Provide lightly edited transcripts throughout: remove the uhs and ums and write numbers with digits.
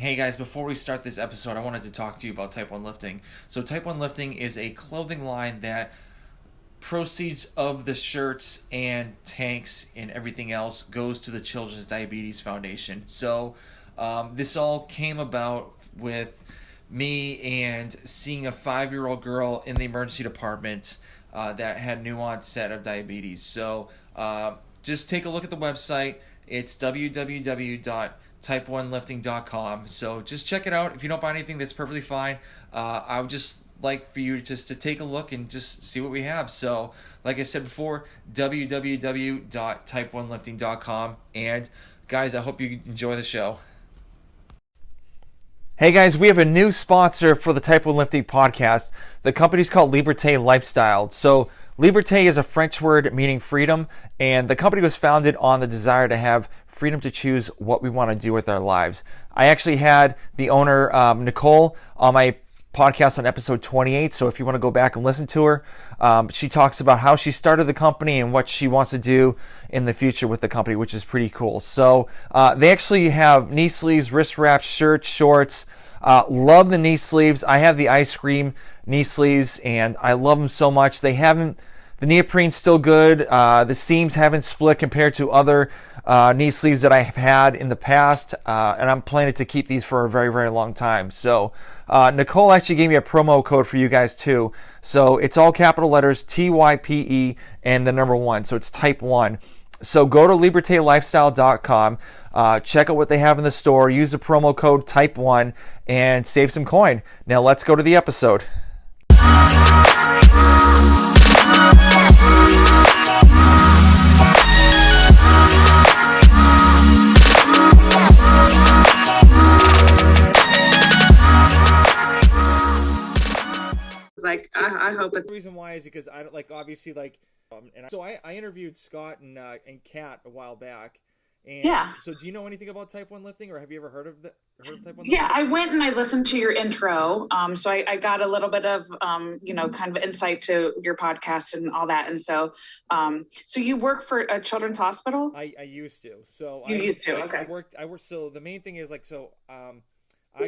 Hey guys, before we start this episode, I wanted to talk to you about Type 1 Lifting. So, Type 1 Lifting is a clothing line that proceeds of the shirts and tanks and everything else goes to the Children's Diabetes Foundation. So, this all came about with me and seeing a 5-year-old girl in the emergency department that had new onset of diabetes. So, just take a look at the website. It's www.type1lifting.com. So just check it out. If you don't buy anything, that's perfectly fine. I would just like for you just to take a look and just see what we have. So, like I said before, www.type1lifting.com. And guys, I hope you enjoy the show. Hey guys, we have a new sponsor for the Type 1 Lifting podcast. The company's called Liberté Lifestyle. So Liberté is a French word meaning freedom, and the company was founded on the desire to have freedom to choose what we want to do with our lives. I actually had the owner, Nicole, on my podcast on episode 28, so if you want to go back and listen to her, she talks about how she started the company and what she wants to do in the future with the company, which is pretty cool. So they actually have knee sleeves, wrist wraps, shirts, shorts. Love the knee sleeves. I have the ice cream knee sleeves, and I love them so much. The neoprene's still good. The seams haven't split compared to other knee sleeves that I've had in the past, and I'm planning to keep these for a very, very long time. So Nicole actually gave me a promo code for you guys too. So it's all capital letters, TYPE, and the number 1. So it's Type 1. So go to libertelifestyle.com, check out what they have in the store, use the promo code Type 1, and save some coin. Now let's go to the episode. I hope it's The reason why is because I don't obviously so I interviewed Scott and Kat a while back. And yeah. So do you know anything about Type 1 lifting, or have you ever heard of Type 1 lifting? Yeah, I went and I listened to your intro. So I got a little bit of kind of insight to your podcast and all that. And so you work for a children's hospital? I used to. So Okay. I worked so the main thing is I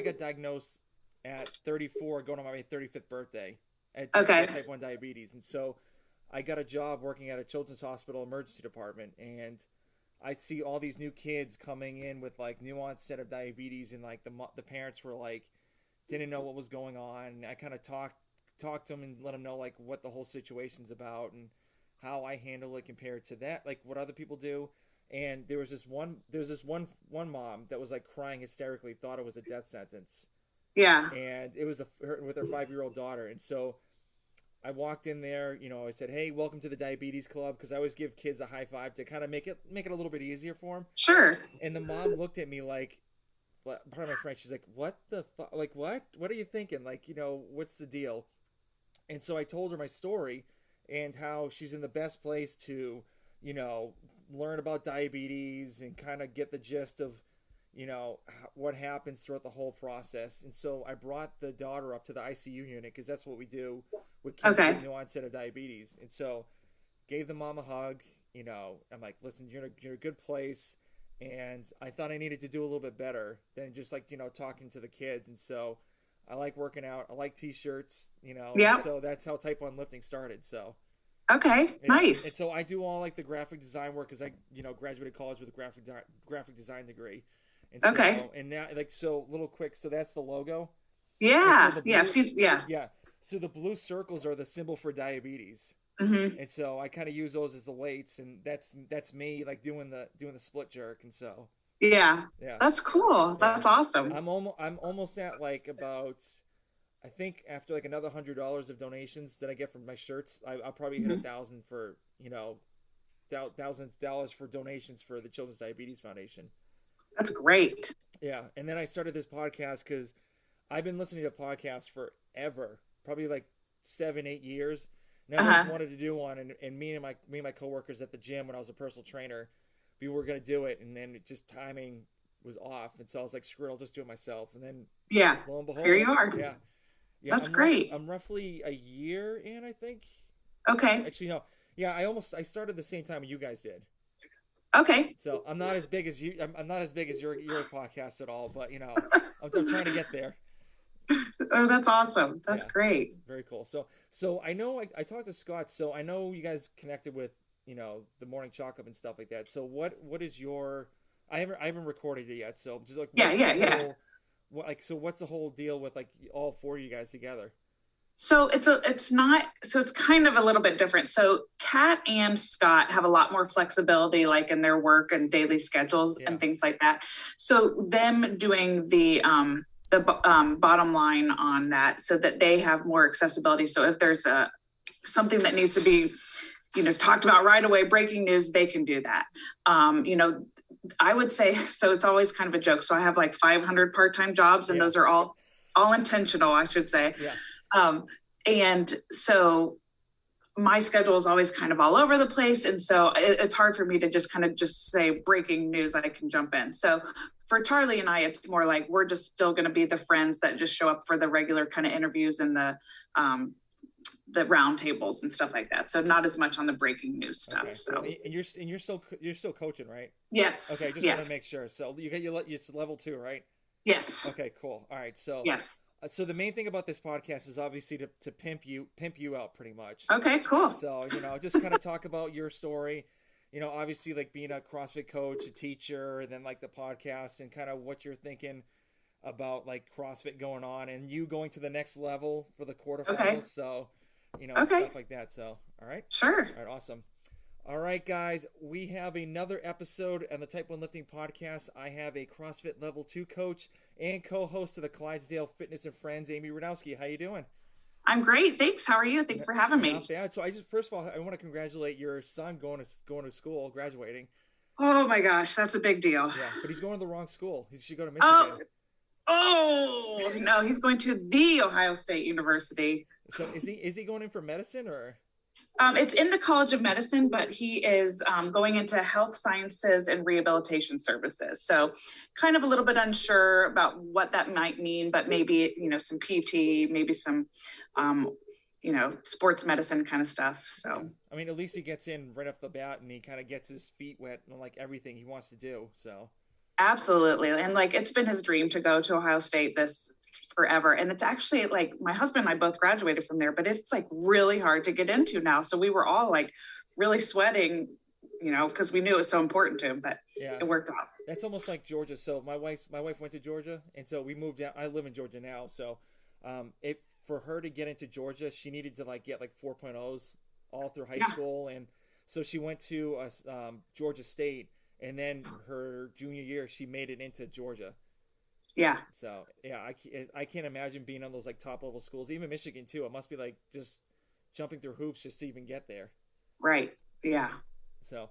got diagnosed at 34 going on my 35th birthday at Type 1 diabetes. And so I got a job working at a children's hospital emergency department, and I'd see all these new kids coming in with new onset of diabetes, and the parents were didn't know what was going on. And I kind of talked to them and let them know what the whole situation's about and how I handle it compared to that, what other people do. And there was this one mom that was crying hysterically, thought it was a death sentence. Yeah. And it was with her 5-year-old daughter. And so I walked in there, I said, "Hey, welcome to the diabetes club," because I always give kids a high five to kind of make it a little bit easier for them. Sure. And the mom looked at me pardon my French, she's like, "What the fuck? What are you thinking? What's the deal?" And so I told her my story and how she's in the best place to, learn about diabetes and kind of get the gist of, what happens throughout the whole process. And so I brought the daughter up to the ICU unit, because that's what we do with kids with new onset of diabetes. And so gave the mom a hug. I'm like, "Listen, you're in a good place." And I thought I needed to do a little bit better than just talking to the kids. And so I like working out. I like t-shirts, Yeah. So that's how Type 1 lifting started. So okay, yeah. Nice. And so I do all the graphic design work, because I graduated college with a graphic design degree. And okay. So, and now little quick. So that's the logo. Yeah. So Yeah. So the blue circles are the symbol for diabetes. Mm-hmm. And so I kind of use those as the weights, and that's me doing the split jerk. And so yeah. That's cool. Yeah. That's awesome. I'm almost at about, I think after another $100 of donations that I get from my shirts, I'll probably hit $1,000 for $1,000 for donations for the Children's Diabetes Foundation. That's great. Yeah. And then I started this podcast because I've been listening to podcasts forever, probably 7-8 years. Now I just wanted to do one, and me and my coworkers at the gym when I was a personal trainer, we were gonna do it, and then timing was off, and so I was like, screw it, I'll just do it myself. And then lo and behold, here you are. Yeah. That's great. I'm roughly a year in, I think. Okay. Actually, no. Yeah, I started the same time you guys did. Okay. So I'm not as big as you. I'm not as big as your podcast at all, but I'm trying to get there. Oh, that's awesome. That's Yeah, great. very cool. So I know I talked to Scott. So I know you guys connected with the morning chalk up and stuff like that. So what is your? I haven't recorded it yet. So just like Yeah, what's the yeah, yeah. whole so what's the whole deal with like all four of you guys together? So it's kind of a little bit different. So Kat and Scott have a lot more flexibility, like in their work and daily schedules Yeah. and things like that. So them doing the bottom line on that, so that they have more accessibility. So if there's something that needs to be, talked about right away, breaking news, they can do that. I would say, so it's always kind of a joke. So I have like 500 part-time jobs, and those are all intentional, I should say. Yeah. And so my schedule is always kind of all over the place. And so it's hard for me to just kind of just say breaking news, I can jump in. So for Charlie and I, it's more like, we're just still going to be the friends that just show up for the regular kind of interviews and the round tables and stuff like that. So not as much on the breaking news stuff. Okay. So and you're still coaching, right? Yes. Okay, just want to make sure. So you get it's level 2, right? Yes. Okay, cool. All right. So yes. So the main thing about this podcast is obviously to pimp you out pretty much. Okay, cool. So just kind of talk about your story. Obviously like being a CrossFit coach, a teacher, and then like the podcast and kind of what you're thinking about like CrossFit going on and you going to the next level for the quarterfinals. Okay. So stuff like that. So all right. Sure. All right. Awesome. All right, guys, we have another episode on the Type 1 Lifting Podcast. I have a CrossFit Level 2 coach and co-host of the Clydesdale Fitness and Friends, Amy Rudawsky. How you doing? I'm great. Thanks. How are you? Thanks for having me. Not bad. So first of all, I want to congratulate your son going to school, graduating. Oh my gosh, that's a big deal. Yeah, but he's going to the wrong school. He should go to Michigan. Oh no, he's going to the Ohio State University. So is he going in for medicine or? It's in the College of Medicine, but he is going into health sciences and rehabilitation services. So kind of a little bit unsure about what that might mean, but maybe, some PT, maybe some, sports medicine kind of stuff. So, I mean, at least he gets in right off the bat and he kind of gets his feet wet and like everything he wants to do. So. Absolutely. And like, it's been his dream to go to Ohio State forever. And it's actually like my husband and I both graduated from there, but it's like really hard to get into now. So we were all like really sweating, because we knew it was so important to him, but it worked out. That's almost like Georgia. So my wife went to Georgia, and so we moved out. I live in Georgia now. So for her to get into Georgia, she needed to like get like 4.0s all through high school. And so she went to Georgia State, and then her junior year, she made it into Georgia. Yeah. So I can't imagine being on those like top level schools, even Michigan too. It must be like just jumping through hoops just to even get there. Right. Yeah. So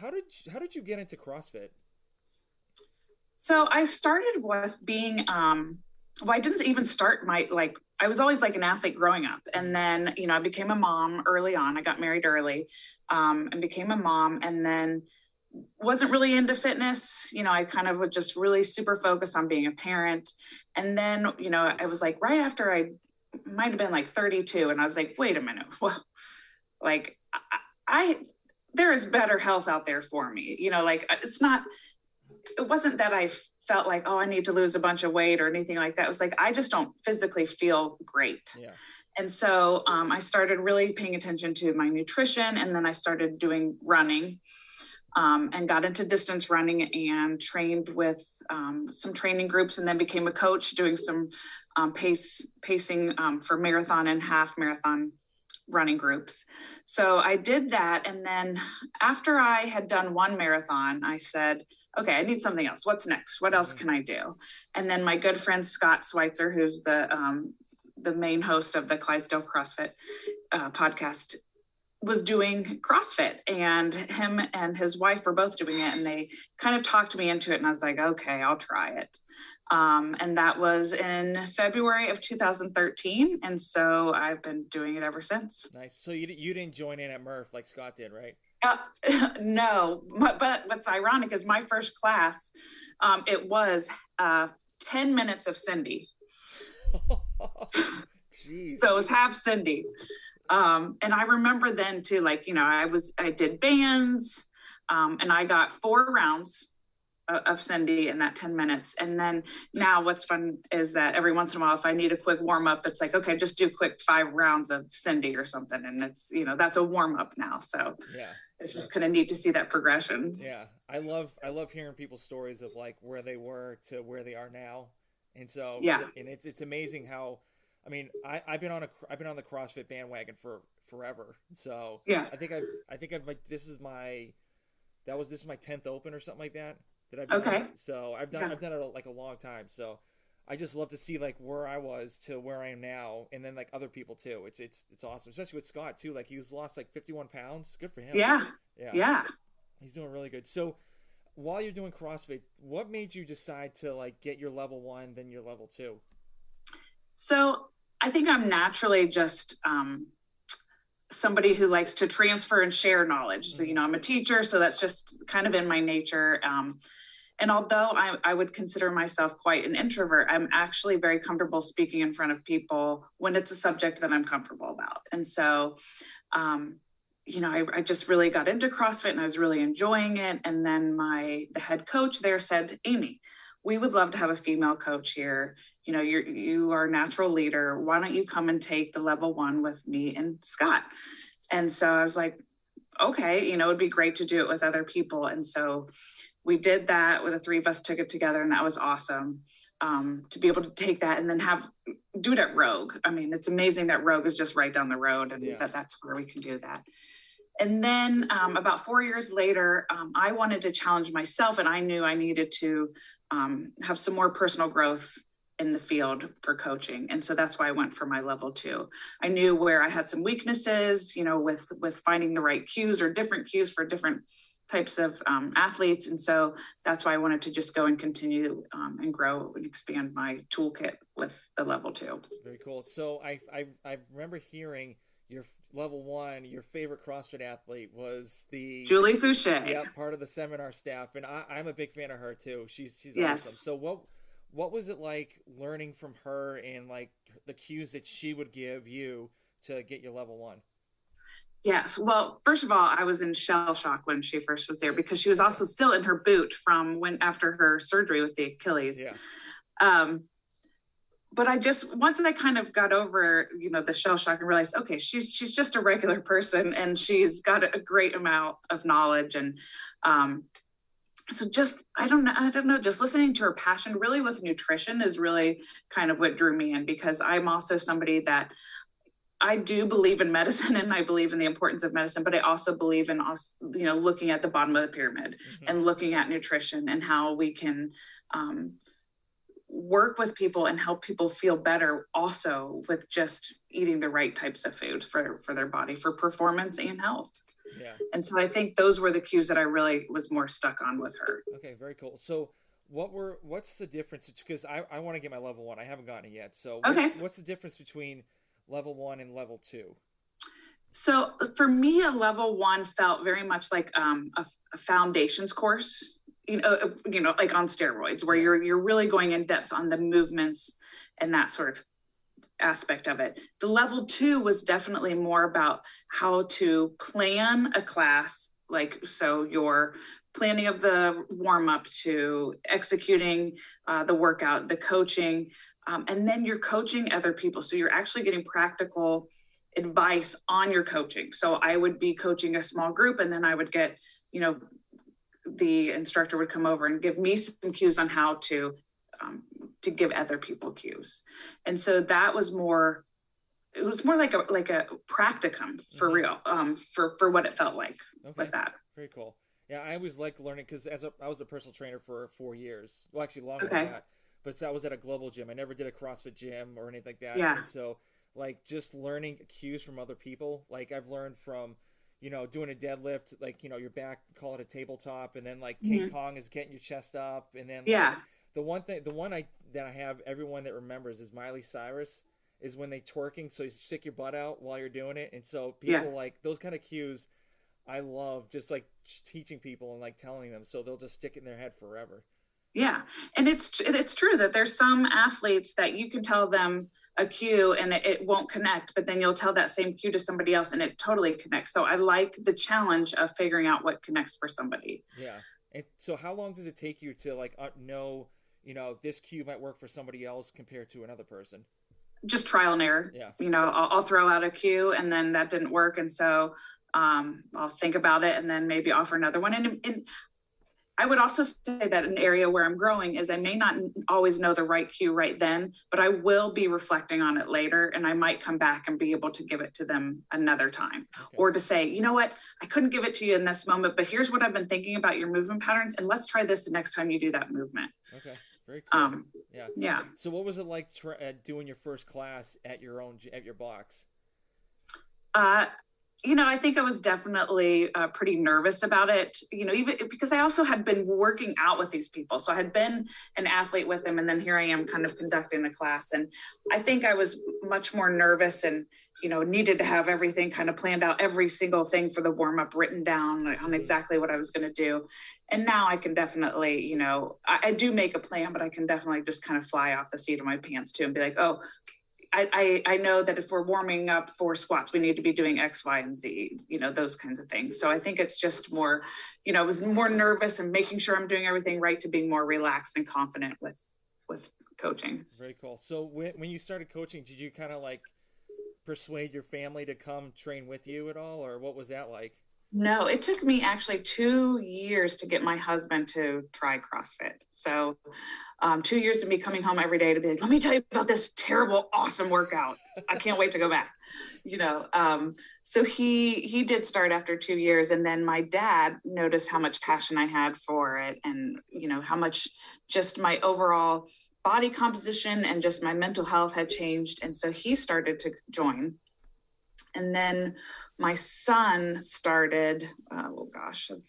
how did you get into CrossFit? So I started with being I didn't even start I was always like an athlete growing up, and then I became a mom early on. I got married early, and became a mom, and then wasn't really into fitness. I kind of was just really super focused on being a parent. And then, I was like, right after I might have been like 32. And I was like, wait a minute. Well, like there is better health out there for me. It wasn't that I felt like, oh, I need to lose a bunch of weight or anything like that. It was like, I just don't physically feel great. Yeah. And so I started really paying attention to my nutrition. And then I started doing running. And got into distance running and trained with some training groups, and then became a coach doing some pacing for marathon and half marathon running groups. So I did that. And then after I had done one marathon, I said, okay, I need something else. What's next? What else can I do? And then my good friend, Scott Schweitzer, who's the main host of the Clydesdale CrossFit podcast, was doing CrossFit, and him and his wife were both doing it, and they kind of talked me into it, and I was like, okay, I'll try it. And that was in February of 2013, and so I've been doing it ever since. Nice. So you didn't join in at Murph like Scott did, right? No, but what's ironic is my first class, it was 10 minutes of Cindy. Jeez. So it was half Cindy. And I remember then too, like, I did bands. And I got 4 rounds of Cindy in that 10 minutes. And then now what's fun is that every once in a while, if I need a quick warm up, it's like, okay, just do quick 5 rounds of Cindy or something. And it's, that's a warm up now. So Yeah. It's just kind of neat to see that progression. Yeah. I love hearing people's stories of like where they were to where they are now. And so, yeah, and it's amazing how, I mean, I've been on the CrossFit bandwagon for forever. So yeah, I think I've like, this is my 10th open or something like that I've okay. done. So I've done it like a long time. So I just love to see like where I was to where I am now, and then like other people too. It's awesome, especially with Scott too. Like he's lost like 51 pounds. Good for him. Yeah. He's doing really good. So while you're doing CrossFit, what made you decide to like get your level 1, then your level 2? So I think I'm naturally just somebody who likes to transfer and share knowledge. So, I'm a teacher, so that's just kind of in my nature. And although I would consider myself quite an introvert, I'm actually very comfortable speaking in front of people when it's a subject that I'm comfortable about. And so, I just really got into CrossFit and I was really enjoying it. And then the head coach there said, Amy, we would love to have a female coach here. You are a natural leader. Why don't you come and take the level 1 with me and Scott? And so I was like, okay, it'd be great to do it with other people. And so we did that, with the 3 of us took it together, and that was awesome to be able to take that and then do it at Rogue. I mean, it's amazing that Rogue is just right down the road, and that's where we can do that. And then about 4 years later, I wanted to challenge myself, and I knew I needed to have some more personal growth in the field for coaching. And so that's why I went for my level 2. I knew where I had some weaknesses, with finding the right cues or different cues for different types of athletes. And so that's why I wanted to just go and continue and grow and expand my toolkit with the level 2. Very cool. So I remember hearing your level 1, your favorite CrossFit athlete was the Julie Fouché. Yeah, part of the seminar staff. And I'm a big fan of her too. She's yes. awesome. So what was it like learning from her and like the cues that she would give you to get your level 1? Yes. Well, first of all, I was in shell shock when she first was there because she was also still in her boot from after her surgery with the Achilles. Yeah. But once I kind of got over, the shell shock and realized, okay, she's just a regular person and she's got a great amount of knowledge. And so I don't know, just listening to her passion really with nutrition is really kind of what drew me in, because I'm also somebody that I do believe in medicine and I believe in the importance of medicine, but I also believe in looking at the bottom of the pyramid and looking at nutrition and how we can work with people and help people feel better also with just eating the right types of food for their body, for performance and health. Yeah. And so I think those were the cues that I really was more stuck on with her. Okay, very cool. So what's the difference? Because I want to get my level 1. I haven't gotten it yet. So what's the difference between level 1 and level 2? So for me, a level 1 felt very much like a foundations course, like on steroids, where you're really going in depth on the movements and that sort of aspect of it. The level 2 was definitely more about how to plan a class, so your planning of the warm up to executing the workout, the coaching, and then you're coaching other people. So you're actually getting practical advice on your coaching. So I would be coaching a small group, and then I would get, the instructor would come over and give me some cues on how to give other people cues. And so that was more, it was more like a practicum for real, for what it felt like with that. Very cool. Yeah, I always like learning because I was a personal trainer for 4 years. Well, actually longer than that. But I was at a global gym. I never did a CrossFit gym or anything like that. Yeah. And so like just learning cues from other people. Like I've learned from, doing a deadlift, like, your back, call it a tabletop. And then like King Kong is getting your chest up. And then the one that I have everyone that remembers is Miley Cyrus, is when they twerking. So you stick your butt out while you're doing it. And so people like those kind of cues. I love just like teaching people and like telling them, so they'll just stick it in their head forever. Yeah. And it's true that there's some athletes that you can tell them a cue and it won't connect, but then you'll tell that same cue to somebody else and it totally connects. So I like the challenge of figuring out what connects for somebody. Yeah. And so how long does it take you to like know, this cue might work for somebody else compared to another person? Just trial and error. Yeah. I'll throw out a cue and then that didn't work. And so I'll think about it and then maybe offer another one. And I would also say that an area where I'm growing is I may not always know the right cue right then, but I will be reflecting on it later and I might come back and be able to give it to them another time. Okay. Or to say, you know what, I couldn't give it to you in this moment, but here's what I've been thinking about your movement patterns and let's try this the next time you do that movement. Okay, very cool. Yeah. So what was it like doing your first class at your box? I think I was definitely pretty nervous about it, even because I also had been working out with these people. So I had been an athlete with them. And then here I am kind of conducting the class. And I think I was much more nervous and, needed to have everything kind of planned out, every single thing for the warm up written down on exactly what I was going to do. And now I can definitely, I do make a plan, but I can definitely just kind of fly off the seat of my pants too and be like, oh, I know that if we're warming up for squats, we need to be doing X, Y, and Z, those kinds of things. So I think it's just more, I was more nervous and making sure I'm doing everything right to being more relaxed and confident with coaching. Very cool. So when you started coaching, did you kind of like persuade your family to come train with you at all? Or what was that like? No, it took me actually 2 years to get my husband to try CrossFit. So 2 years of me coming home every day to be like, let me tell you about this terrible, awesome workout. I can't wait to go back. So he did start after 2 years. And then my dad noticed how much passion I had for it and, how much just my overall body composition and just my mental health had changed. And so he started to join. And then my son started,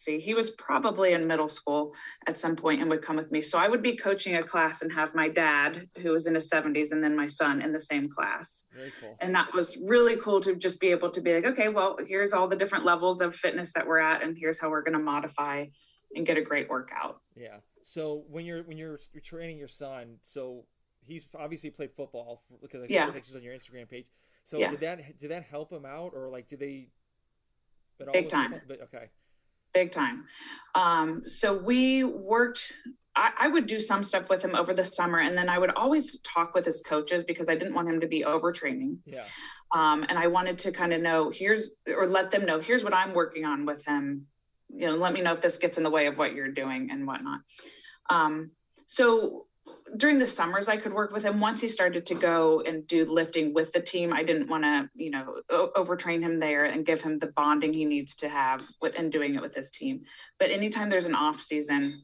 he was probably in middle school at some point and would come with me. So I would be coaching a class and have my dad, who was in his 70s, and then my son in the same class. Very cool. And that was really cool to just be able to be like, okay, well, here's all the different levels of fitness that we're at, and here's how we're going to modify and get a great workout. Yeah. So when you're training your son, so he's obviously played football because I saw pictures on your Instagram page. So did that help him out, or like did they? Big time. Okay. Big time. So we worked. I would do some stuff with him over the summer, and then I would always talk with his coaches because I didn't want him to be overtraining. Yeah. And I wanted to kind of know let them know here's what I'm working on with him. Let me know if this gets in the way of what you're doing and whatnot. So during the summers I could work with him. Once he started to go and do lifting with the team, I didn't want to, overtrain him there and give him the bonding he needs to have and doing it with his team. But anytime there's an off season,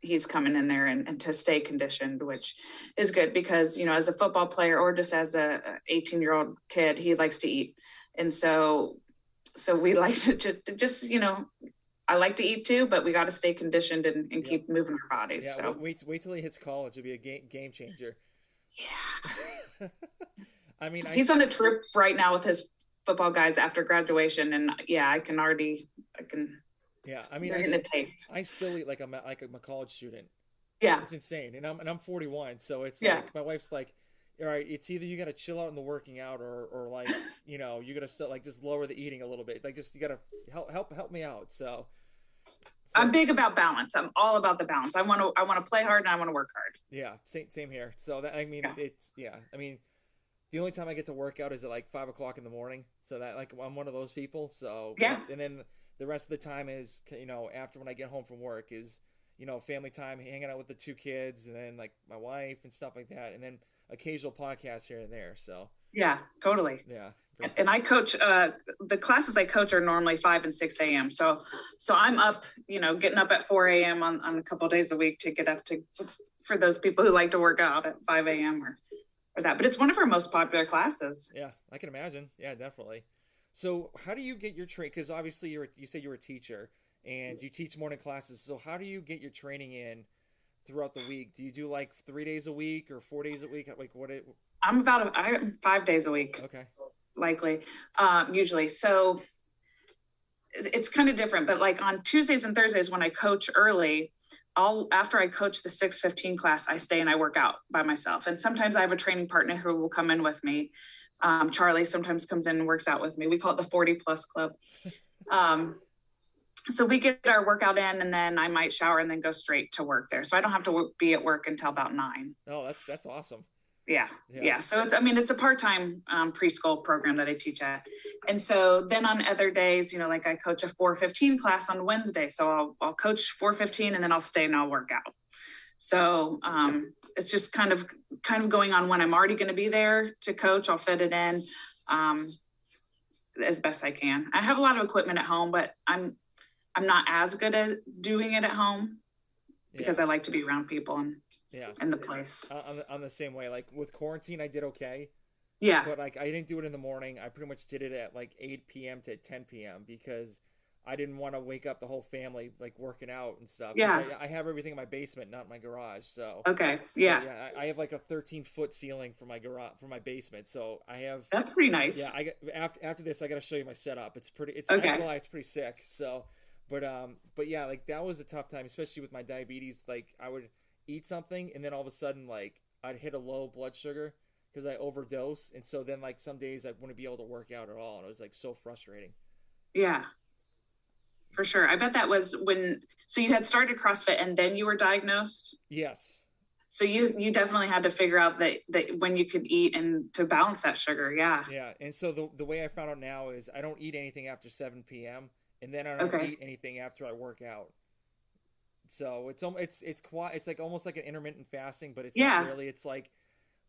he's coming in there and to stay conditioned, which is good because, as a football player or just as a 18-year-old kid, he likes to eat. And so we like to just, I like to eat too, but we got to stay conditioned and keep moving our bodies. Yeah, so wait till he hits college. It'll be a game changer. Yeah. I mean, he's on a trip right now with his football guys after graduation, and I can. Yeah, I mean, I still eat like I'm a college student. Yeah, it's insane, and I'm 41, so it's like my wife's like, all right, it's either you got to chill out in the working out, or like you got to still like just lower the eating a little bit, like just you got to help me out. So I'm big about balance. I'm all about the balance. I want to play hard and I want to work hard. Yeah, same here. So that I mean, the only time I get to work out is at like 5 o'clock in the morning. So that like I'm one of those people. So and then the rest of the time is after when I get home from work is family time, hanging out with the 2 kids, and then like my wife and stuff like that, and then occasional podcast here and there. So yeah, totally. Yeah. And I coach, the classes I coach are normally 5 and 6 a.m. So I'm up, getting up at 4 a.m. on a couple of days a week to get up for those people who like to work out at 5 a.m. or that. But it's one of our most popular classes. Yeah, I can imagine. Yeah, definitely. So how do you get your training? Because obviously you said you were a teacher and you teach morning classes. So how do you get your training in throughout the week? Do you do like 3 days a week or 4 days a week? Like I'm 5 days a week. Okay. Likely, usually. So it's kind of different, but like on Tuesdays and Thursdays when I coach early, after I coach the 6:15 class, I stay and I work out by myself. And sometimes I have a training partner who will come in with me. Charlie sometimes comes in and works out with me. We call it the 40 plus club. So we get our workout in, and then I might shower and then go straight to work there. So I don't have to be at work until about 9. Oh, that's awesome. Yeah. So it's a part-time preschool program that I teach at. And so then on other days, like I coach a 4:15 class on Wednesday. So I'll coach 4:15 and then I'll stay and I'll work out. So it's just kind of going on when I'm already going to be there to coach. I'll fit it in as best I can. I have a lot of equipment at home, but I'm not as good at doing it at home because I like to be around people and in the place. I'm the same way. Like with quarantine, I did okay. Yeah. But like I didn't do it in the morning. I pretty much did it at like 8 p.m. to 10 p.m. because I didn't want to wake up the whole family like working out and stuff. Yeah. I have everything in my basement, not my garage. So okay. Yeah. So, I have like a 13-foot ceiling for my garage for my basement. So I have. That's pretty nice. Yeah. After this, I got to show you my setup. It's pretty. It's okay. I can't lie, it's pretty sick. So. But yeah, like that was a tough time, especially with my diabetes. Like I would eat something and then all of a sudden like I'd hit a low blood sugar because I overdose. And so then like some days I wouldn't be able to work out at all. And it was like so frustrating. Yeah, for sure. I bet that was so you had started CrossFit and then you were diagnosed? Yes. So you definitely had to figure out that when you could eat and to balance that sugar. Yeah. Yeah. And so the way I found out now is I don't eat anything after 7 p.m. And then I don't eat anything after I work out. So it's like almost like an intermittent fasting, but it's not really. It's like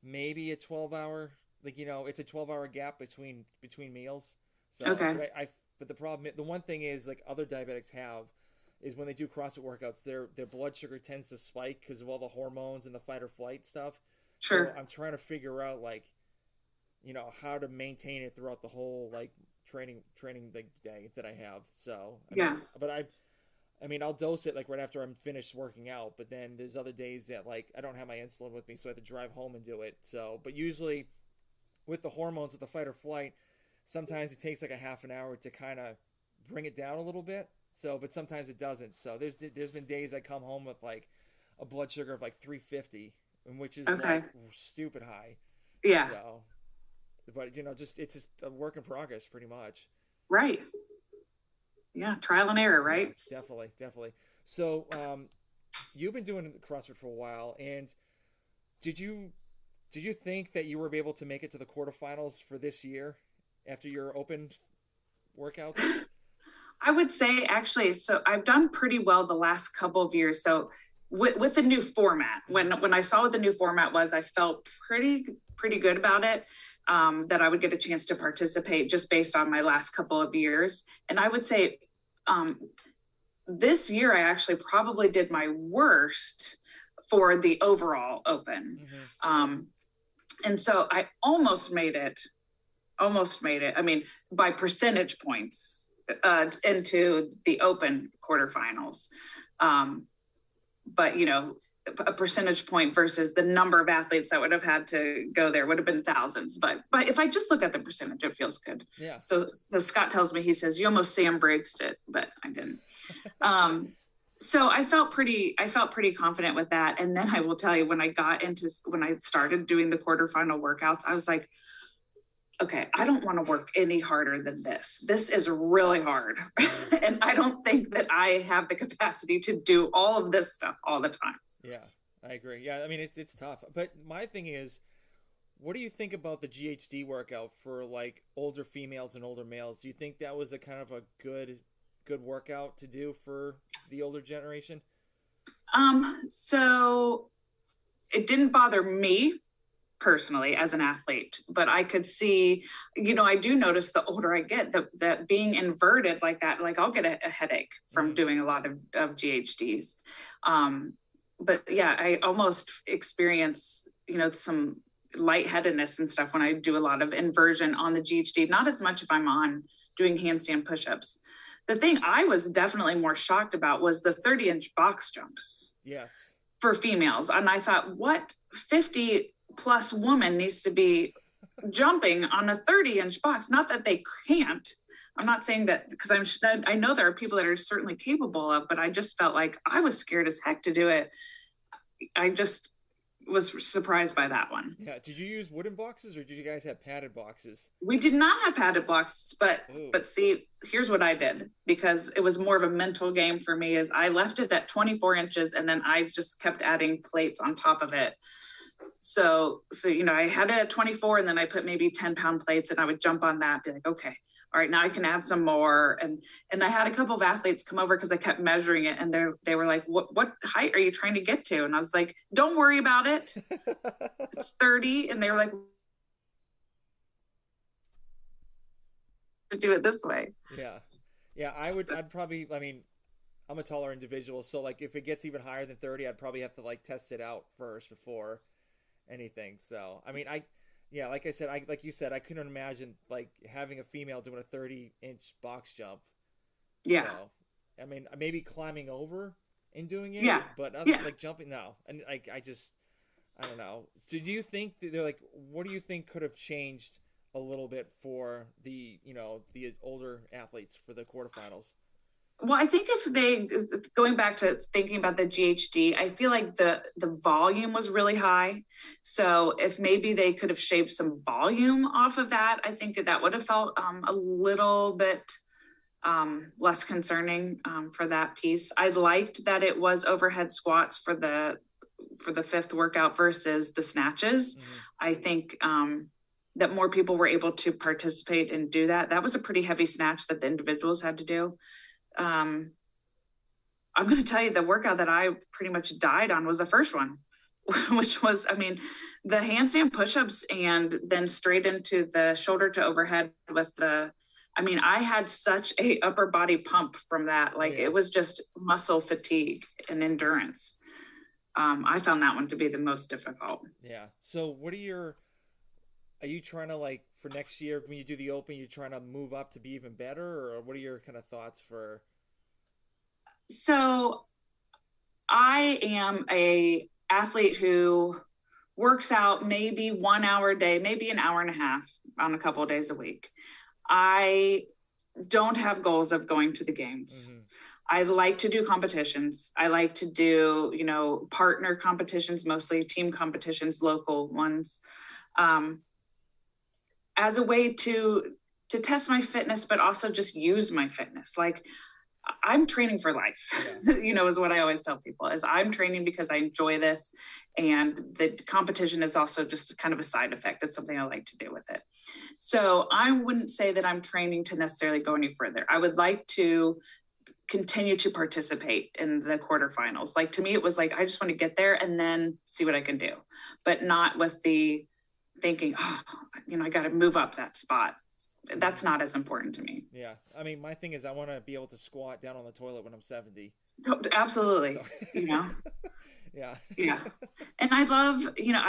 maybe a 12-hour, it's a 12-hour gap between meals. So but the problem, the one thing is like other diabetics have is when they do CrossFit workouts, their blood sugar tends to spike because of all the hormones and the fight or flight stuff. Sure. So I'm trying to figure out how to maintain it throughout the whole training like day that I have. So I'll dose it like right after I'm finished working out, but then there's other days that like I don't have my insulin with me, so I have to drive home and do it. So but usually with the hormones, with the fight or flight, sometimes it takes like a half an hour to kind of bring it down a little bit. So but sometimes it doesn't. So there's been days I come home with like a blood sugar of like 350, which is like stupid high. Yeah. So but it's just a work in progress pretty much. Right. Yeah. Trial and error, right? Definitely. So, you've been doing CrossFit for a while, and did you think that you were able to make it to the quarterfinals for this year after your open workouts? I would say actually, so I've done pretty well the last couple of years. So with the new format, when I saw what the new format was, I felt pretty good about it. That I would get a chance to participate just based on my last couple of years. And I would say this year I actually probably did my worst for the overall open. Mm-hmm. And so I almost made it. I mean, by percentage points into the open quarterfinals. But, a percentage point versus the number of athletes that would have had to go there would have been thousands. But if I just look at the percentage, it feels good. Yeah. So Scott tells me, he says, you almost Sam Briggs'd it, but I didn't. So I felt pretty confident with that. And then I will tell you, when I started doing the quarterfinal workouts, I was like, okay, I don't want to work any harder than this. This is really hard. And I don't think that I have the capacity to do all of this stuff all the time. Yeah, I agree. Yeah, I mean, it's tough. But my thing is, what do you think about the GHD workout for like older females and older males? Do you think that was a kind of a good workout to do for the older generation? So it didn't bother me personally as an athlete, but I could see, I do notice the older I get that being inverted like that, like I'll get a headache from doing a lot of GHDs. But yeah, I almost experience, some lightheadedness and stuff when I do a lot of inversion on the GHD, not as much if I'm on doing handstand push-ups. The thing I was definitely more shocked about was the 30-inch box jumps. Yes. For females. And I thought, what 50 plus woman needs to be jumping on a 30-inch box? Not that they can't, I'm not saying that because I know there are people that are certainly capable of, but I just felt like I was scared as heck to do it. I just was surprised by that one. Yeah. Did you use wooden boxes or did you guys have padded boxes? We did not have padded boxes, Ooh. but see, here's what I did, because it was more of a mental game for me, is I left it at 24 inches and then I just kept adding plates on top of it. So, I had it at 24 and then I put maybe 10-pound plates and I would jump on that, be like, okay, all right, now I can add some more. And I had a couple of athletes come over because I kept measuring it, and they were like, what height are you trying to get to? And I was like, don't worry about it. It's 30. And they were like, to do it this way. Yeah. I'd probably, I'm a taller individual. So like if it gets even higher than 30, I'd probably have to like test it out first before anything. So, like I said, like you said, I couldn't imagine like having a female doing a 30-inch box jump. Yeah. So, maybe climbing over and doing it. Yeah. But like jumping, no. And like, I don't know. So do you think that they're like, what do you think could have changed a little bit for the older athletes for the quarterfinals? Well, I think going back to thinking about the GHD, I feel like the volume was really high. So if maybe they could have shaved some volume off of that, I think that would have felt a little bit less concerning for that piece. I liked that it was overhead squats for the fifth workout versus the snatches. Mm-hmm. I think that more people were able to participate and do that. That was a pretty heavy snatch that the individuals had to do. I'm going to tell you, the workout that I pretty much died on was the first one, which was, the handstand push-ups and then straight into the shoulder to overhead with I had such a upper body pump from that. It was just muscle fatigue and endurance. I found that one to be the most difficult. Yeah. So are you trying to, like, for next year when you do the Open, you're trying to move up to be even better, or what are your kind of thoughts for? So I am a athlete who works out maybe 1 hour a day, maybe an hour and a half on a couple of days a week. I don't have goals of going to the games. Mm-hmm. I like to do competitions. I like to do, partner competitions, mostly team competitions, local ones. As a way to test my fitness, but also just use my fitness. Like, I'm training for life, yeah. Is what I always tell people, is I'm training because I enjoy this. And the competition is also just kind of a side effect. It's something I like to do with it. So I wouldn't say that I'm training to necessarily go any further. I would like to continue to participate in the quarterfinals. Like, to me, it was like, I just want to get there and then see what I can do, but not with the thinking, I got to move up that spot. That's not as important to me. Yeah. My thing is I want to be able to squat down on the toilet when I'm 70. Oh, absolutely. So. Yeah. Yeah. And I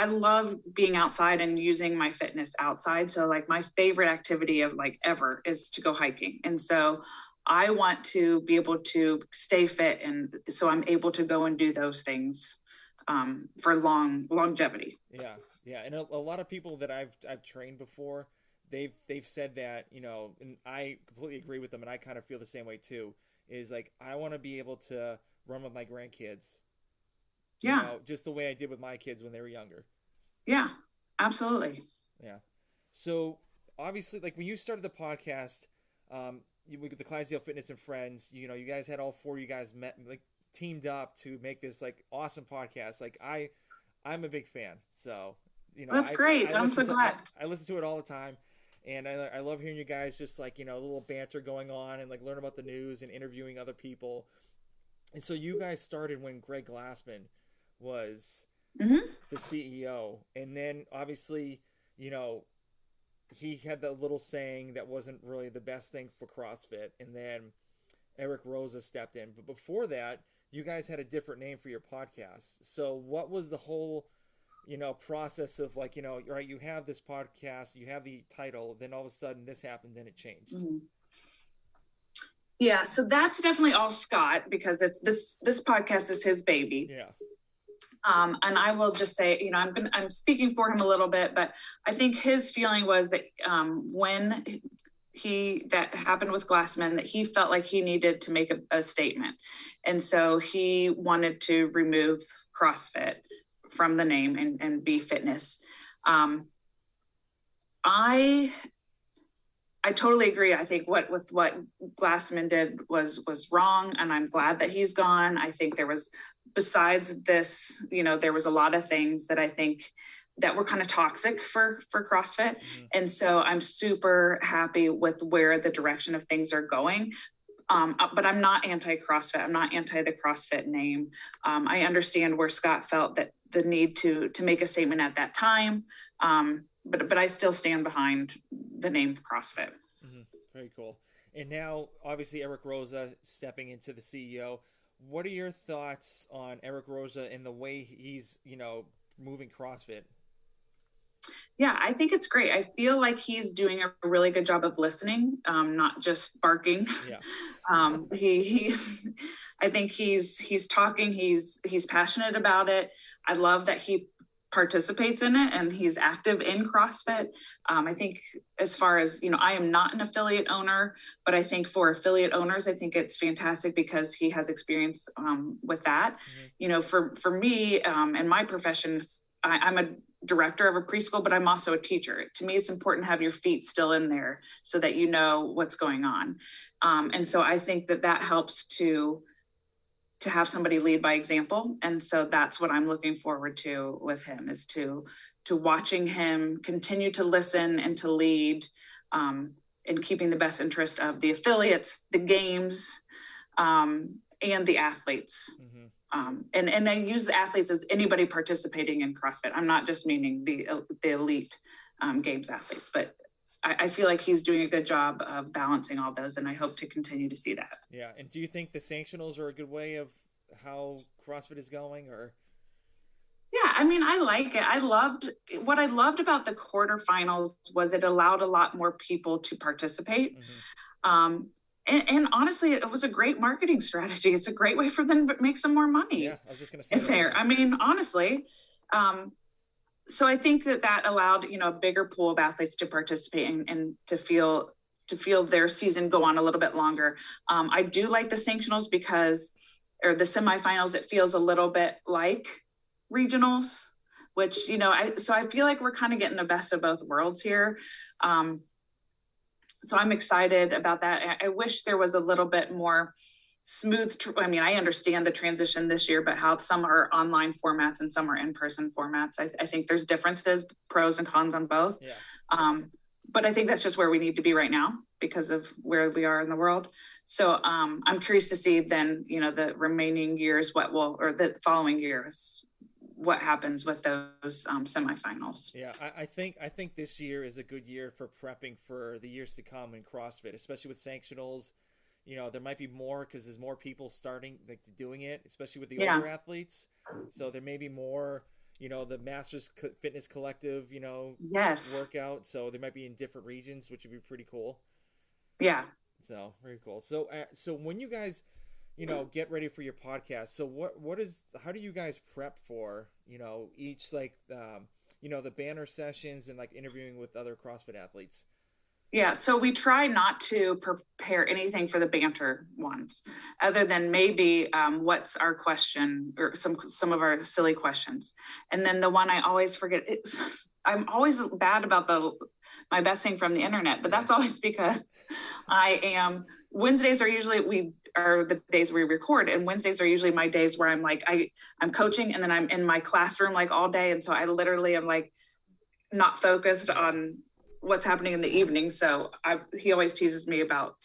love being outside and using my fitness outside. So like my favorite activity of like ever is to go hiking. And so I want to be able to stay fit. And so I'm able to go and do those things for longevity. Yeah. Yeah. And a lot of people that I've trained before, they've said that, and I completely agree with them. And I kind of feel the same way too, is like, I want to be able to run with my grandkids. Yeah. Just the way I did with my kids when they were younger. Yeah, absolutely. Yeah. So obviously, like when you started the podcast, with the Clydesdale Fitness and Friends, you guys had all four of you guys teamed up to make this like awesome podcast. Like I'm a big fan. So, that's great. I'm so glad. I listen to it all the time. And I love hearing you guys just like, a little banter going on and like learn about the news and interviewing other people. And so you guys started when Greg Glassman was the CEO. And then obviously, he had that little saying that wasn't really the best thing for CrossFit. And then Eric Rosa stepped in. But before that, you guys had a different name for your podcast. So what was the whole, process of like, right, you have this podcast, you have the title, then all of a sudden this happened, then it changed. Mm-hmm. Yeah, so that's definitely all Scott, because it's this podcast is his baby. Yeah. And I will just say, I'm speaking for him a little bit, but I think his feeling was that when that happened with Glassman that he felt like he needed to make a statement. And so he wanted to remove CrossFit from the name and be fitness. I totally agree. I think what Glassman did was wrong, and I'm glad that he's gone. I think besides this, there was a lot of things that I think that were kind of toxic for CrossFit. Mm-hmm. And so I'm super happy with where the direction of things are going. But I'm not anti-CrossFit. I'm not anti the CrossFit name. I understand where Scott felt that the need to make a statement at that time. But I still stand behind the name CrossFit. Mm-hmm. Very cool. And now, obviously, Eric Roza stepping into the CEO. What are your thoughts on Eric Roza and the way he's, moving CrossFit? Yeah, I think it's great. I feel like he's doing a really good job of listening, not just barking. Yeah. I think he's talking. He's passionate about it. I love that he participates in it and he's active in CrossFit. I think as far as, I am not an affiliate owner, but I think for affiliate owners, I think it's fantastic because he has experience with that. Mm-hmm. For me and my profession, I'm a director of a preschool, but I'm also a teacher. To me, it's important to have your feet still in there so that you know what's going on. And so I think that helps to have somebody lead by example. And so that's what I'm looking forward to with him, is to watching him continue to listen and to lead in keeping the best interest of the affiliates, the games, and the athletes. Mm-hmm. And I use the athletes as anybody participating in CrossFit. I'm not just meaning the elite games athletes, but I feel like he's doing a good job of balancing all those, and I hope to continue to see that. Yeah, and do you think the sanctionals are a good way of how CrossFit is going, or? Yeah, I mean, I like it. What I loved about the quarterfinals was it allowed a lot more people to participate. Mm-hmm. And honestly, it was a great marketing strategy. It's a great way for them to make some more money. Yeah, I was just going to say there. I mean, honestly, so I think that allowed, a bigger pool of athletes to participate and to feel their season go on a little bit longer. I do like the sanctionals or the semifinals, it feels a little bit like regionals, which, so I feel like we're kind of getting the best of both worlds here. So I'm excited about that. I wish there was a little bit more smooth. I understand the transition this year, but how some are online formats and some are in-person formats. I think there's differences, pros and cons on both. Yeah. But I think that's just where we need to be right now because of where we are in the world. So I'm curious to see then, the remaining years, or the following years, what happens with those semifinals. Yeah, I think this year is a good year for prepping for the years to come in CrossFit, especially with sanctionals. There might be more because there's more people starting doing it, especially with the older athletes. So there may be more, the Masters Fitness Collective, yes, workout. So they might be in different regions, which would be pretty cool. Yeah. So very cool. So when you guys, get ready for your podcast. So how do you guys prep for, each the banner sessions and interviewing with other CrossFit athletes? Yeah, so we try not to prepare anything for the banter ones, other than maybe what's our question or some of our silly questions. And then the one I always forget, I'm always bad about my best thing from the internet, but that's always because Wednesdays are the days we record, and Wednesdays are usually my days where I'm coaching and then I'm in my classroom all day. And so I literally am not focused on what's happening in the evening. So he always teases me about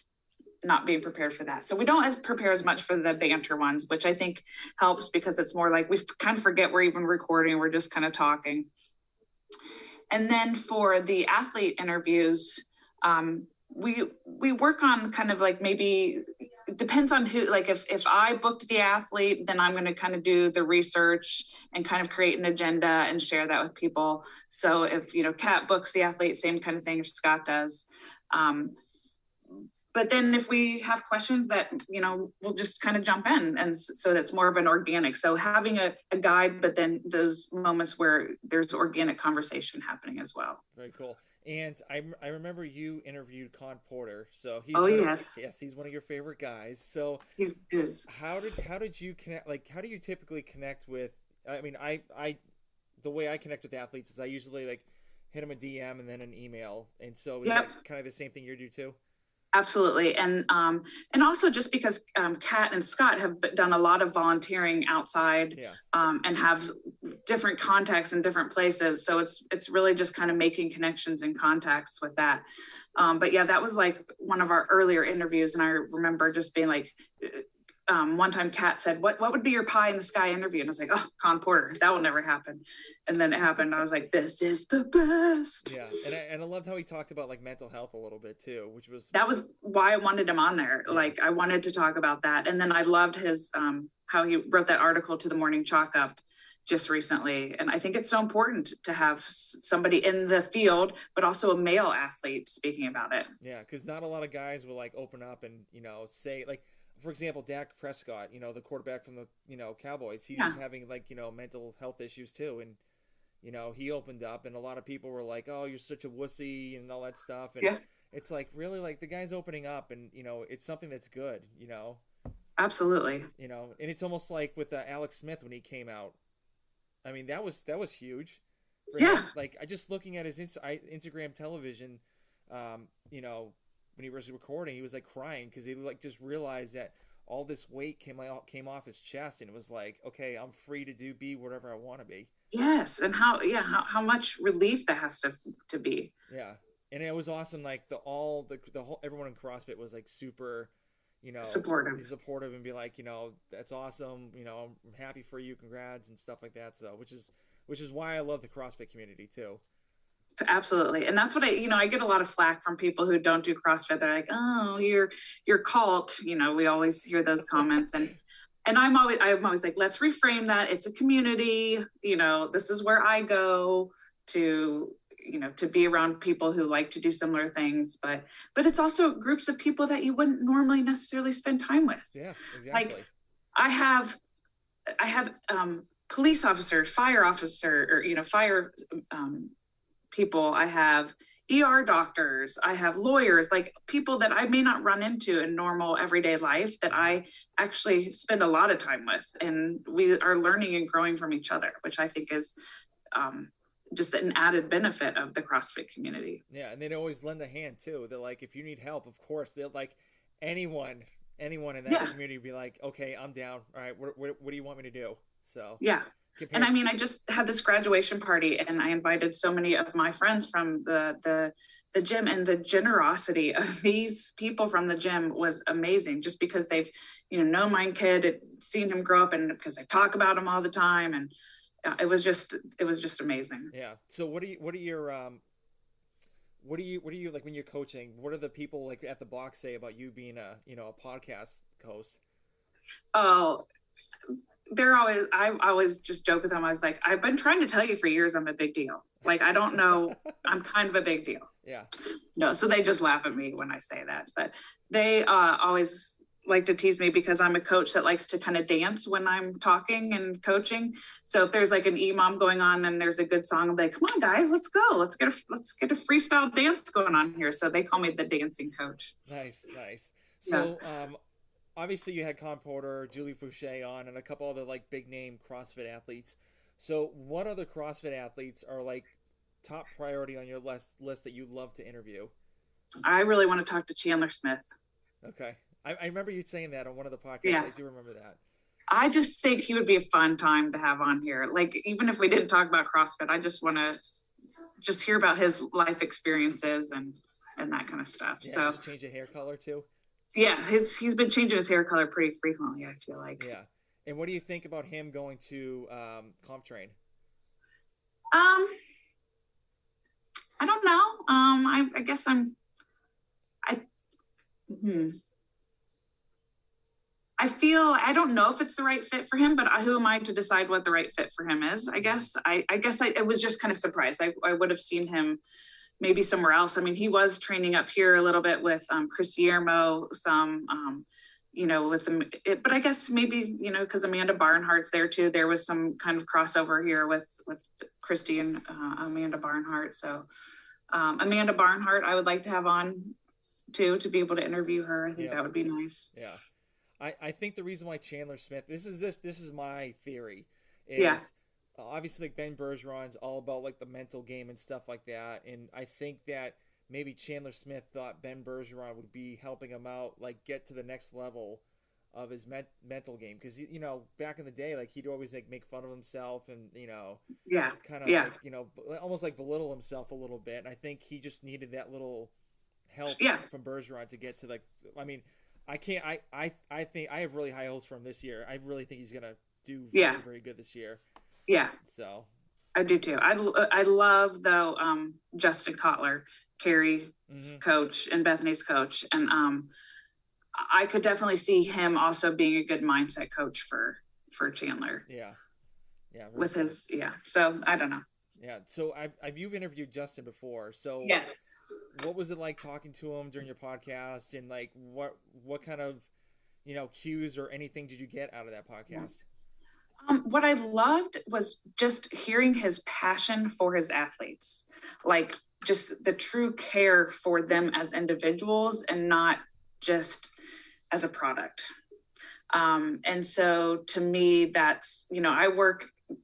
not being prepared for that. So we don't prepare as much for the banter ones, which I think helps because it's more we kind of forget we're even recording. We're just kind of talking. And then for the athlete interviews, we work on kind of maybe it depends on who, if I booked the athlete, then I'm going to kind of do the research and kind of create an agenda and share that with people. So if, Kat books the athlete, same kind of thing if Scott does. But then if we have questions that, we'll just kind of jump in. And so that's more of an organic. So having a guide, but then those moments where there's organic conversation happening as well. Very cool. And I remember you interviewed Con Porter, so Oh, yes. he's one of your favorite guys. So He is. how did you connect? Like, how do you typically connect with? I mean, I the way I connect with athletes is I usually like hit them a DM and then an email. And so is Yep. that kind of the same thing you do too? Absolutely. And also just because Kat and Scott have done a lot of volunteering outside, Yeah. and have different contacts in different places. So it's really just kind of making connections and contacts with that. But yeah, that was like one of our earlier interviews. And I remember just being like, one time Kat said, what would be your pie in the sky interview? And I was like, oh, Con Porter, that will never happen. And then it happened. I was like, this is the best. Yeah. And I loved how he talked about like mental health a little bit too, which was That was why I wanted him on there. Yeah. Like I wanted to talk about that. And then I loved his, how he wrote that article to the Morning Chalk Up just recently. And I think it's so important to have somebody in the field, but also a male athlete speaking about it. Yeah, because not a lot of guys will like open up and say like, for example, Dak Prescott, the quarterback from the Cowboys, he was having like mental health issues too, and he opened up, and a lot of people were like, "Oh, you're such a wussy," and all that stuff, and it's like really like the guy's opening up, and it's something that's good, Absolutely. and it's almost like with Alex Smith when he came out. I mean, that was huge. For him. Like I just looking at his Instagram television, when he was recording, he was like crying because he like just realized that all this weight came off his chest, and it was like, okay, I'm free to be whatever I want to be. Yes, and how much relief that has to be. Yeah, and it was awesome. Like the whole everyone in CrossFit was like super, supportive and be like, that's awesome. I'm happy for you, congrats and stuff like that. So which is why I love the CrossFit community too. Absolutely. And that's what I get a lot of flack from people who don't do CrossFit. They're like, oh, you're cult. We always hear those comments. And I'm always like, let's reframe that. It's a community. This is where I go to be around people who like to do similar things. But it's also groups of people that you wouldn't normally necessarily spend time with. Yeah, exactly. Like I have police officers, fire officer, or, fire, people. I have ER doctors, I have lawyers, like people that I may not run into in normal everyday life that I actually spend a lot of time with, and we are learning and growing from each other, which I think is just an added benefit of the CrossFit community. Yeah, and they always lend a hand too. They're like, if you need help, of course, they'll like anyone in that community be like, okay, I'm down. All right, what do you want me to do? So yeah. And I mean, I just had this graduation party, and I invited so many of my friends from the gym, and the generosity of these people from the gym was amazing, just because they've, known my kid, seen him grow up, and because I talk about him all the time. And it was just amazing. Yeah. So what are you like when you're coaching? What are the people like at the box say about you being a podcast host? Oh, I always just joke with them. I was like, I've been trying to tell you for years I'm a big deal. Like, I don't know. I'm kind of a big deal. Yeah. No, so they just laugh at me when I say that. But they always like to tease me because I'm a coach that likes to kind of dance when I'm talking and coaching. So if there's like an EMOM going on and there's a good song, I'm like, come on, guys, let's go. Let's get a freestyle dance going on here. So they call me the dancing coach. Nice. So, obviously, you had Con Porter, Julie Fouché on, and a couple other like big name CrossFit athletes. So, what other CrossFit athletes are like top priority on your list that you'd love to interview? I really want to talk to Chandler Smith. Okay, I remember you saying that on one of the podcasts. Yeah. I do remember that. I just think he would be a fun time to have on here. Like, even if we didn't talk about CrossFit, I just want to just hear about his life experiences and that kind of stuff. Yeah, so just change a hair color too. Yeah, he's been changing his hair color pretty frequently, I feel like. Yeah. And what do you think about him going to Comp Train? I don't know. I guess I feel, I don't know if it's the right fit for him, but who am I to decide what the right fit for him is? I guess I was just kind of surprised. I would have seen him maybe somewhere else. I mean, he was training up here a little bit with Chris Guillermo, with them, but I guess maybe, because Amanda Barnhart's there too, there was some kind of crossover here with Christy and Amanda Barnhart. So Amanda Barnhart, I would like to have on too, to be able to interview her. I think that would be nice. Yeah. I think the reason why Chandler Smith, this is my theory, is Yeah. Obviously like Ben Bergeron's all about like the mental game and stuff like that. And I think that maybe Chandler Smith thought Ben Bergeron would be helping him out, like get to the next level of his mental game. Because, you know, back in the day, like he'd always like make fun of himself and, you know, kind of like, you know, almost like belittle himself a little bit. And I think he just needed that little help from Bergeron to get to like, I mean, I think I have really high hopes for him this year. I really think he's going to do very, very good this year. Yeah. So I do too. I love though, Justin Kotler, Carrie's coach and Bethany's coach. And, I could definitely see him also being a good mindset coach for Chandler. Yeah. With cool. his, So I don't know. Yeah. So you've interviewed Justin before. So yes. What was it like talking to him during your podcast, and like what kind of, you know, cues or anything did you get out of that podcast? What I loved was just hearing his passion for his athletes, like just the true care for them as individuals and not just as a product. And so to me, that's, you know,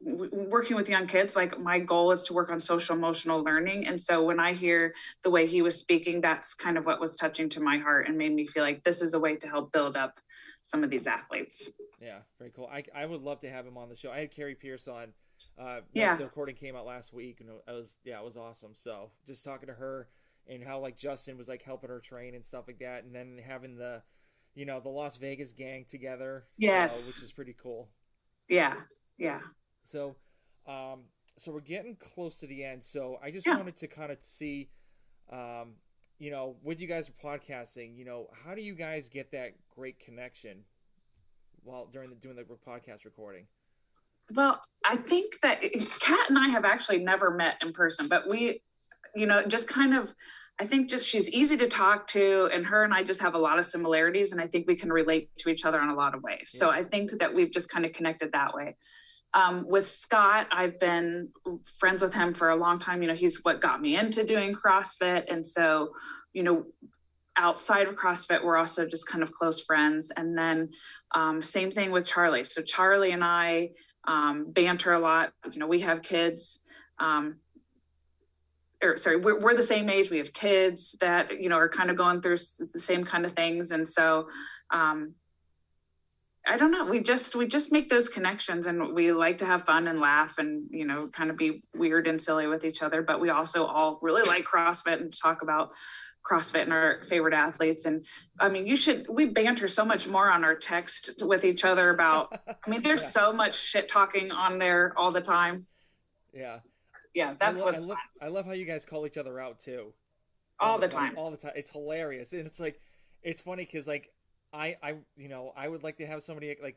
working with young kids, like my goal is to work on social emotional learning. And so when I hear the way he was speaking, that's kind of what was touching to my heart and made me feel like this is a way to help build up some of these athletes. Yeah, very cool. I would love to have him on the show. I had Carrie Pierce on. The recording came out last week, and it was awesome. So just talking to her and how like Justin was like helping her train and stuff like that, and then having the, you know, the Las Vegas gang together. Yes, which is pretty cool. Yeah. So, so we're getting close to the end. So I just wanted to kind of see, you know, with you guys are podcasting, you know, how do you guys get that great connection while doing the podcast recording? Well, I think that Kat and I have actually never met in person, but we, you know, just kind of, I think just she's easy to talk to, and her and I just have a lot of similarities, and I think we can relate to each other in a lot of ways. Yeah. So I think that we've just kind of connected that way. With Scott, I've been friends with him for a long time. You know, he's what got me into doing CrossFit. And so, you know, outside of CrossFit, we're also just kind of close friends. And then same thing with Charlie. So Charlie and I banter a lot. You know, we have kids. We're the same age. We have kids that, you know, are kind of going through the same kind of things. And so, I don't know. We just make those connections, and we like to have fun and laugh and, you know, kind of be weird and silly with each other. But we also all really like CrossFit and talk about CrossFit and our favorite athletes. And I mean, we banter so much more on our text with each other about, I mean, there's so much shit talking on there all the time. Yeah. Yeah. That's what's fun. I love how you guys call each other out too. All the time. It's hilarious. And it's like, it's funny because like, I you know, I would like to have somebody like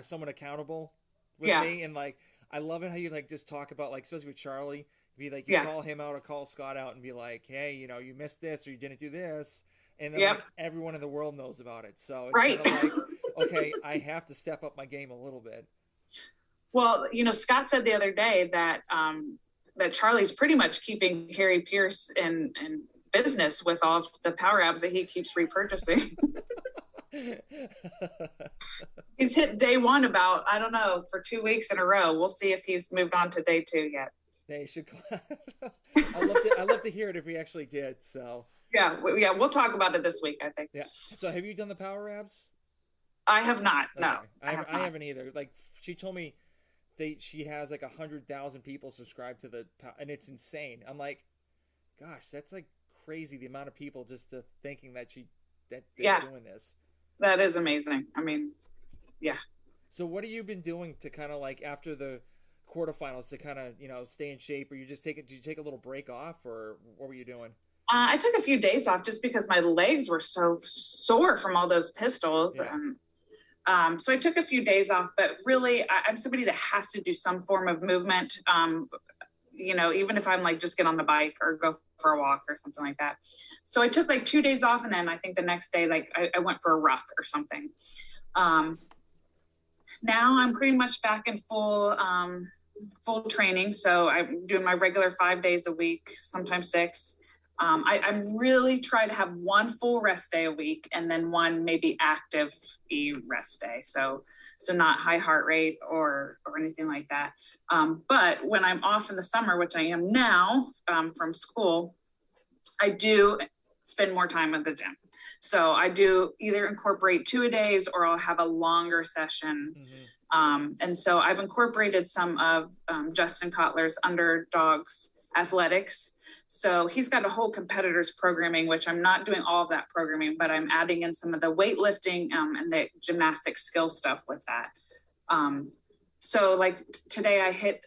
someone accountable with me, and like I love it how you like just talk about like, especially with Charlie, be like you call him out or call Scott out and be like, hey, you know, you missed this or you didn't do this, and then like, everyone in the world knows about it. So it's kind of like, okay, I have to step up my game a little bit. Well, you know, Scott said the other day that that Charlie's pretty much keeping Carrie Pierce in business with all of the power abs that he keeps repurchasing. He's hit day one about, I don't know, for 2 weeks in a row. We'll see if he's moved on to day two yet. They should. I'd love to hear it if he actually did. So we'll talk about it this week, I think. Yeah. So have you done the power abs? I have not. Okay. No, I haven't either. Like she told me, she has like 100,000 people subscribed to and it's insane. I'm like, gosh, that's like crazy. The amount of people just thinking that they're doing this. That is amazing. I mean, yeah. So what have you been doing to kind of like after the quarterfinals to kind of, you know, stay in shape, or did you take a little break off, or what were you doing? I took a few days off just because my legs were so sore from all those pistols. Yeah. So I took a few days off, but really I'm somebody that has to do some form of movement. You know, even if I'm like just get on the bike or go for a walk or something like that. So I took like 2 days off, and then I think the next day, like I went for a ruck or something. Now I'm pretty much back in full training. So I'm doing my regular 5 days a week, sometimes 6. I'm really try to have one full rest day a week and then one maybe active rest day. So not high heart rate or anything like that. But when I'm off in the summer, which I am now from school, I do spend more time at the gym. So I do either incorporate 2-a-days or I'll have a longer session. And so I've incorporated some of Justin Kotler's Underdogs Athletics. So he's got a whole competitors programming, which I'm not doing all of that programming, but I'm adding in some of the weightlifting and the gymnastic skill stuff with that. So like today I hit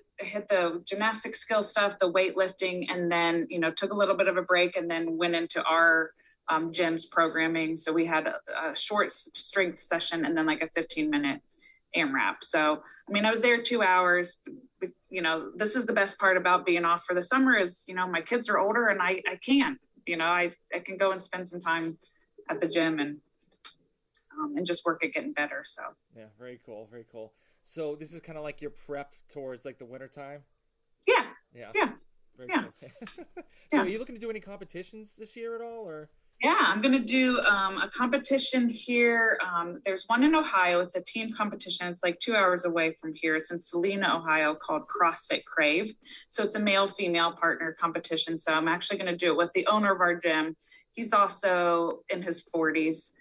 the gymnastic skill stuff, the weightlifting, and then, took a little bit of a break and then went into our gym's programming. So we had a short strength session and then like a 15-minute AMRAP. So, I was there 2 hours. This is the best part about being off for the summer is, my kids are older and I can go and spend some time at the gym and just work at getting better. So yeah, very cool. Very cool. So this is kind of like your prep towards like the winter time. Yeah. Very cool. So are you looking to do any competitions this year at all, or? Yeah, I'm going to do a competition here. There's one in Ohio. It's a team competition. It's like 2 hours away from here. It's in Salina, Ohio, called CrossFit Crave. So it's a male-female partner competition. So I'm actually going to do it with the owner of our gym. He's also in his 40s.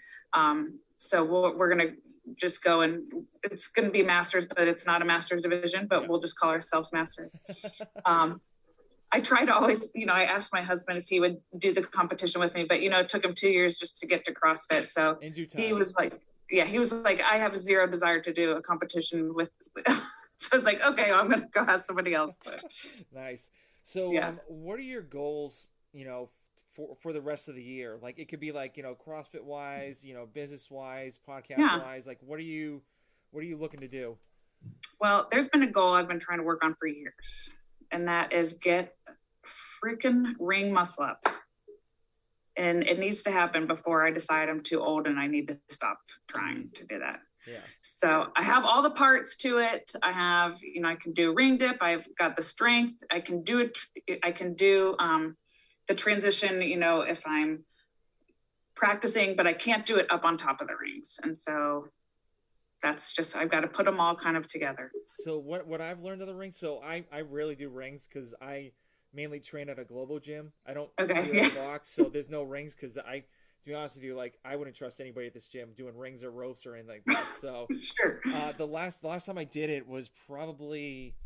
So we're going to just go, and it's going to be masters, but it's not a masters division, but we'll just call ourselves masters. I try to always, I asked my husband if he would do the competition with me, but, it took him 2 years just to get to CrossFit. So he was like, I have zero desire to do a competition with. So I was like, okay, I'm going to go ask somebody else. Nice. So what are your goals, for the rest of the year? Like it could be like, CrossFit wise, business wise, podcast wise, like what are you looking to do? Well, there's been a goal I've been trying to work on for years. And that is get freaking ring muscle up. And it needs to happen before I decide I'm too old and I need to stop trying to do that. Yeah. So I have all the parts to it. I have, I can do ring dip. I've got the strength. I can do it. I can do the transition, if I'm practicing, but I can't do it up on top of the rings. And so that's just, I've got to put them all kind of together. So what I've learned of the rings, so I rarely do rings because I mainly train at a global gym. I don't do a box, so there's no rings because to be honest with you, like I wouldn't trust anybody at this gym doing rings or ropes or anything like that. So sure. The last time I did it was probably,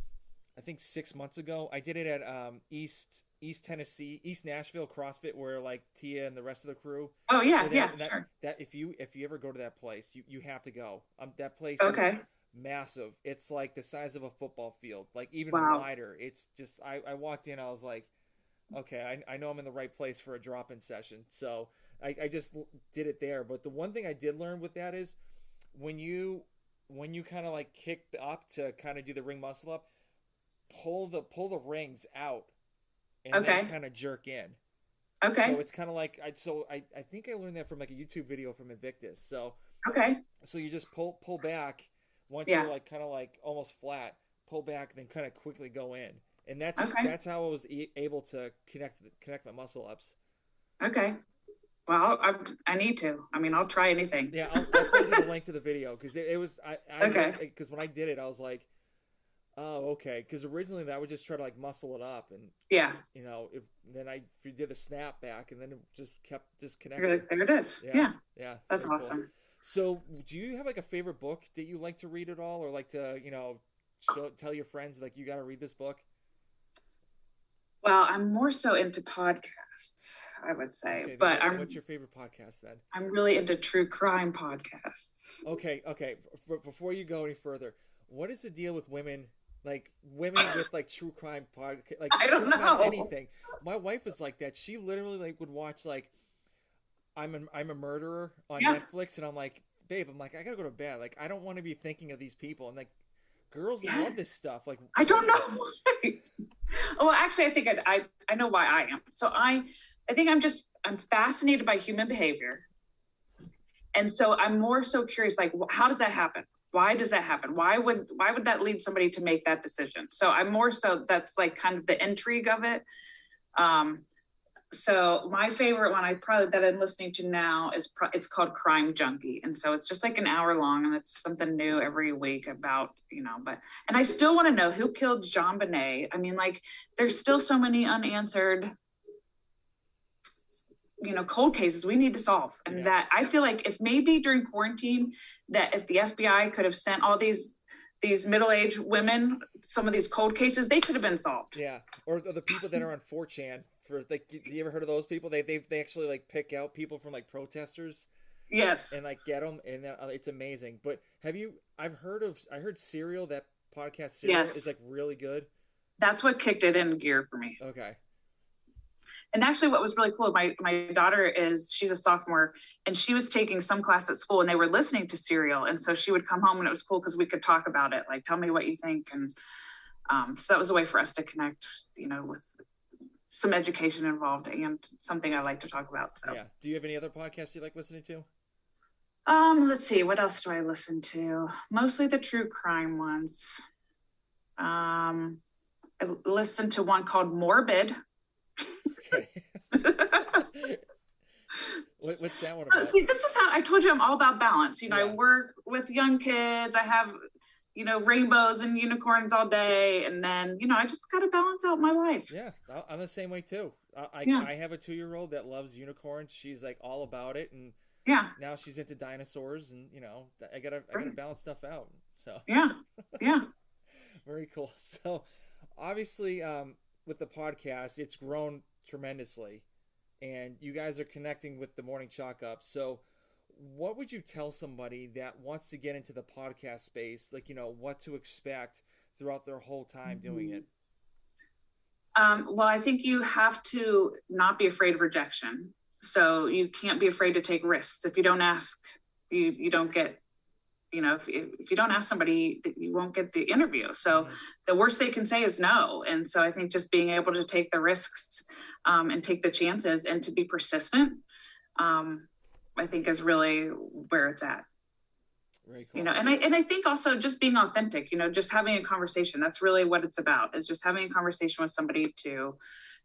I think 6 months ago. I did it at East Tennessee, East Nashville CrossFit, where like Tia and the rest of the crew. Oh yeah, sure. That if you ever go to that place, you have to go. That place is massive. It's like the size of a football field, like even wider. It's just I walked in, I was like, okay, I know I'm in the right place for a drop-in session. So I just did it there. But the one thing I did learn with that is when you kind of like kick up to kind of do the ring muscle up, pull the rings out and then kind of jerk in. Okay. So it's kind of like I think I learned that from like a YouTube video from Invictus. So so you just pull back once you're like kind of like almost flat, pull back, then kind of quickly go in, and that's how I was able to connect my muscle ups. Okay. Well, I need to. I'll try anything. Yeah, I'll send you the link to the video because it was because when I did it, I was like, oh, okay. Because originally I would just try to like muscle it up, and then I did a snap back, and then it just kept disconnecting. There it is. Yeah. That's awesome. Cool. So, do you have like a favorite book that you like to read at all, or like to tell your friends like you got to read this book? Well, I'm more so into podcasts, I would say. Okay, but what's your favorite podcast then? I'm really into true crime podcasts. Okay. Before you go any further, what is the deal with women? Like women with like true crime podcast, like I don't know anything. My wife was like that. She literally like would watch like I'm a murderer on Netflix, and I'm like, babe, I gotta go to bed. Like I don't want to be thinking of these people, and like girls love this stuff. Like I don't know why. Well, actually, I think I know why I am. So I think I'm fascinated by human behavior, and so I'm more so curious. Like, how does that happen? Why does that happen? Why would that lead somebody to make that decision? So I'm more so that's like kind of the intrigue of it. So my favorite one that I'm listening to now it's called Crime Junkie. And so it's just like an hour long and it's something new every week about, and I still want to know who killed Jean Bonnet. I mean, like there's still so many unanswered, cold cases we need to solve. And that I feel like if maybe during quarantine that if the FBI could have sent all these middle-aged women, some of these cold cases, they could have been solved. Yeah. Or the people that are on 4chan. For like, you ever heard of those people? They actually like pick out people from like protesters, yes, and like get them, and it's amazing. But I heard Serial, that podcast Serial, is like really good. That's what kicked it in gear for me. Okay. And actually, what was really cool, my daughter she's a sophomore, and she was taking some class at school, and they were listening to Serial, and so she would come home, and it was cool because we could talk about it, like tell me what you think, and so that was a way for us to connect, with some education involved and something I like to talk about. So yeah. Do you have any other podcasts you like listening to? Let's see, what else do I listen to? Mostly the true crime ones. I listened to one called Morbid. Okay. What's that one about? See, this is how I told you I'm all about balance. Yeah. I work with young kids. I have rainbows and unicorns all day. And then, I just got to balance out my life. Yeah, I'm the same way too. I have a 2-year-old that loves unicorns. She's like all about it. And yeah, now she's into dinosaurs and, I gotta balance stuff out. So yeah. Very cool. So obviously, with the podcast, it's grown tremendously and you guys are connecting with the Morning Chalk Up. So what would you tell somebody that wants to get into the podcast space, like, what to expect throughout their whole time doing it? Well, I think you have to not be afraid of rejection. So you can't be afraid to take risks. If you don't ask, you don't get, if you don't ask somebody, you won't get the interview. So the worst they can say is no. And so I think just being able to take the risks and take the chances and to be persistent, I think is really where it's at. Very cool. And I think also just being authentic, just having a conversation. That's really what it's about, is just having a conversation with somebody to,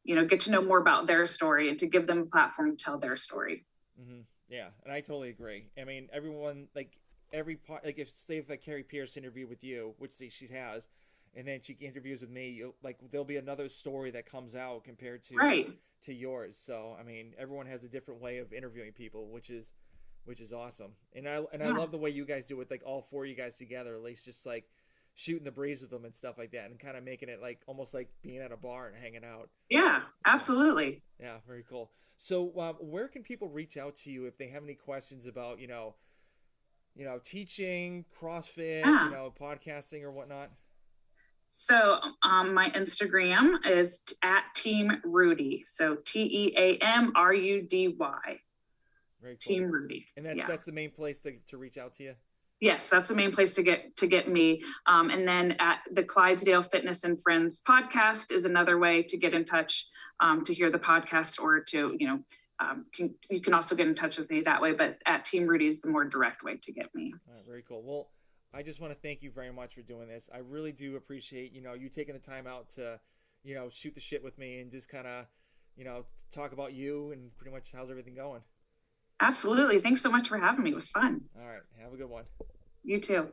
get to know more about their story and to give them a platform to tell their story. Mm-hmm. Yeah. And I totally agree. I mean, everyone, like if Carrie Pierce interview with you, which she has, and then she interviews with me, there'll be another story that comes out compared to yours. So I mean, everyone has a different way of interviewing people, which is awesome. And I love the way you guys do it, like all 4 of you guys together, at least just like shooting the breeze with them and stuff like that, and kind of making it like almost like being at a bar and hanging out. Yeah, absolutely. Yeah, very cool. So where can people reach out to you if they have any questions about teaching, CrossFit, podcasting or whatnot? So my Instagram is at Team Rudy. So TEAMRUDY. Very cool. Team Rudy. And that's the main place to reach out to you? Yes, that's the main place to get me. And then at the Clydesdale Fitness and Friends podcast is another way to get in touch, to hear the podcast, or to, you can also get in touch with me that way, but at Team Rudy is the more direct way to get me. All right, very cool. Well, I just want to thank you very much for doing this. I really do appreciate, you taking the time out to, shoot the shit with me and just kind of, talk about you and pretty much how's everything going. Absolutely. Thanks so much for having me. It was fun. All right. Have a good one. You too.